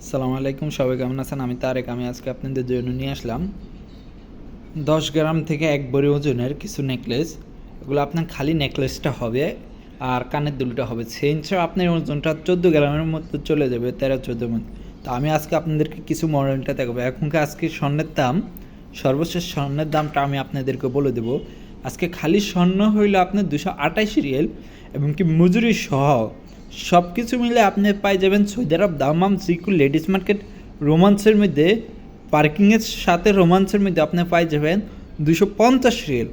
আসসালামু আলাইকুম, সবাই কেমন আছেন? আমি তারেক। আমি আজকে আপনাদের জন্য নিয়ে আসলাম 10 গ্রাম থেকে 1 ভরি ওজনের কিছু নেকলেস। এগুলো আপনার খালি নেকলেসটা হবে আর কানের দুলটা হবে। চেইন ছাড়া আপনার ওজনটা 14 গ্রামের মধ্যে চলে যাবে, 13-14 মধ্যে। তো আমি আজকে আপনাদেরকে কিছু মডেলটা দেখাবো। এখনকার আজকে স্বর্ণের দাম, সর্বশেষ স্বর্ণের দামটা আমি আপনাদেরকে বলে দেবো। আজকে খালি স্বর্ণ হইলে আপনার 228 রিয়েল এবং কি মজুরি সহ সব কিছু মিলে আপনি পাই যাবেন সৌদি আরব দামাম সিকুল লেডিস মার্কেট রোমান্সের মধ্যে, পার্কিংয়ের সাথে রোমান্সের মধ্যে আপনি পাই যাবেন 250 রিয়েল।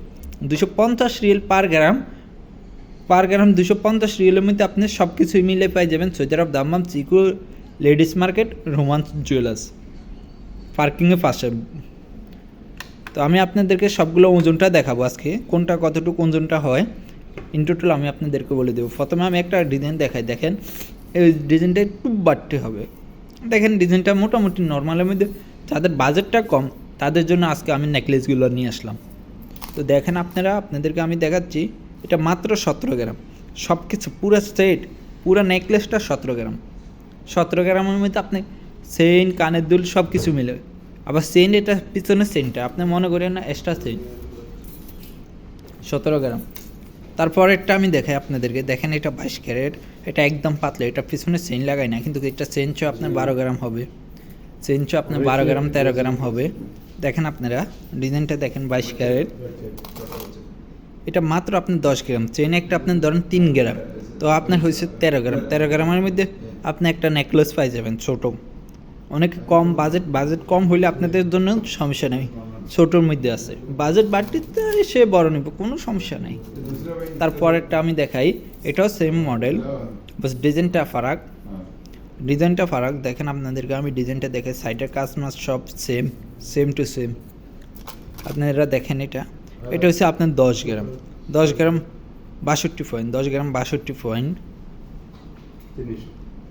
250 রিয়েল পার গ্রাম 250 রিয়েলের মধ্যে আপনি সব কিছুই মিলে পাই যাবেন সৌদি আরব দামাম সিকুল লেডিস মার্কেট রোমান্স জুয়েলার্স, পার্কিংয়ের পাশে। তো আমি আপনাদেরকে সবগুলো ওজনটা দেখাবো আজকে, কোনটা কতটুকু ওজনটা হয় ইন টোটাল আমি আপনাদেরকে বলে দেবো। প্রথমে আমি একটা ডিজাইন দেখাই। দেখেন এই ডিজাইনটা একটু বাড়তে হবে। দেখেন ডিজাইনটা মোটামুটি নর্মালের মধ্যে, যাদের বাজেটটা কম তাদের জন্য আজকে আমি নেকলেসগুলো নিয়ে আসলাম। তো দেখেন আপনাদেরকে আমি দেখাচ্ছি, এটা মাত্র 17 গ্রাম। সব কিছু পুরো সেট, পুরো নেকলেসটা 17 গ্রাম। 17 গ্রামের মধ্যে আপনি চেইন, কানের দুল সব কিছু মিলে। আবার চেইন, এটা পিছনের চেইনটা আপনি মনে করেন না এক্সট্রা চেইন, 17 গ্রাম। তারপরেরটা আমি দেখাই আপনাদেরকে। দেখেন এটা 22 ক্যারেট, এটা একদম পাতলা, এটা পিছনে চেইন লাগাই না, কিন্তু এটা চেইনচো আপনার 12 গ্রাম হবে। চেইনচো আপনার 12 গ্রাম 13 গ্রাম হবে। দেখেন আপনারা ডিজাইনটা দেখেন, 22 ক্যারেট, এটা মাত্র আপনার 10 গ্রাম। চেইন একটা আপনার ধরেন 3 গ্রাম, তো আপনার হয়েছে 13 গ্রাম। 13 গ্রামের মধ্যে আপনি একটা নেকলেস পাই যাবেন ছোটো। অনেক কম বাজেট কম হইলে আপনাদের জন্য সমস্যা নেই, ছোটোর মধ্যে আছে। বাজেট বাড়তিতে সে বড় নিব, কোনো সমস্যা নেই। তারপরেরটা আমি দেখাই, এটাও সেম মডেল, বাস ডিজাইনটা ফারাক। দেখেন আপনাদেরকে আমি ডিজাইনটা দেখে, সাইডের কাজ মাছ সব সেম টু সেম। আপনারা দেখেন এটা হচ্ছে আপনার 10 গ্রাম 62 পয়েন্ট, 10 গ্রাম 62 পয়েন্ট।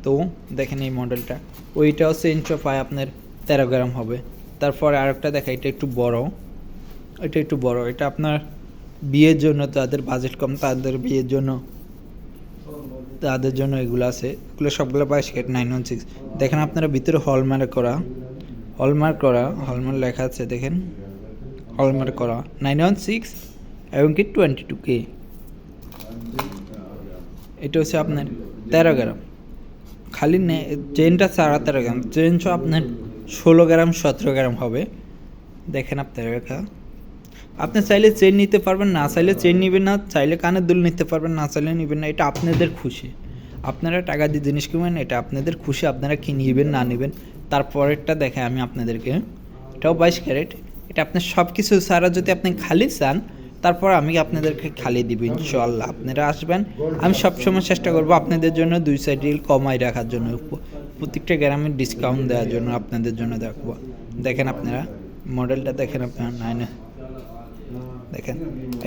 তো দেখেন এই মডেলটা, ওইটাও চেঞ্জ পায় আপনার 13 গ্রাম হবে। তারপরে আরেকটা দেখা, এটা একটু বড়, এটা আপনার বিয়ের জন্য, তাদের বাজেট কম তাদের বিয়ের জন্য, এগুলো আছে। এগুলো সবগুলো 22 ক্যারেট 916। দেখেন আপনারা ভিতরে হলমার্ক লেখা আছে, দেখেন হলমার্ক করা 916 এবং কি 22K। এটা হচ্ছে আপনার 13 গ্রাম, খালি চেনটা ছাড়া 13 গ্রাম। চেনটা আপনার 16 গ্রাম 17 গ্রাম হবে। দেখেন আপনারা, আপনি চাইলে চেন নিতে পারবেন, না চাইলে চেন নেবেন না, চাইলে কানের দুল নিতে পারবেন, না চাইলে নেবেন না। এটা আপনাদের খুশি, আপনারা টাকা দিয়ে জিনিস কিনবেন, এটা আপনাদের খুশি, আপনারা কি নেবেন না নেবেন। তারপরেরটা দেখে আমি আপনাদেরকে, এটাও 22 ক্যারেট। এটা আপনার সব কিছু ছাড়া যদি আপনি খালি চান, তারপর আমি আপনাদেরকে খালি দিব ইনশাআল্লাহ। আপনারা আসবেন, আমি সবসময় চেষ্টা করবো আপনাদের জন্য 2 সাইড রিল কমাই রাখার জন্য, প্রত্যেকটা গ্রামের ডিসকাউন্ট দেওয়ার জন্য আপনাদের জন্য দেখবো। দেখেন আপনারা মডেলটা দেখেন, আপনার দেখেন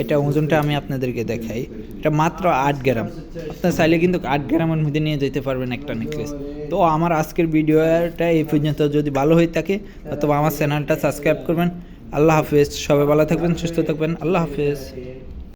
এটা ওজনটা আমি আপনাদেরকে দেখাই, এটা মাত্র 8 গ্রাম। আপনার চাইলে কিন্তু 8 গ্রামের মধ্যে নিয়ে যেতে পারবেন একটা নেকলেস। তো আমার আজকের ভিডিওটা এই পর্যন্ত। যদি ভালো হয়ে থাকে অথবা আমার চ্যানেলটা সাবস্ক্রাইব করবেন। আল্লাহ হাফেজ, সবাই ভালো থাকবেন, সুস্থ থাকবেন। আল্লাহ হাফেজ।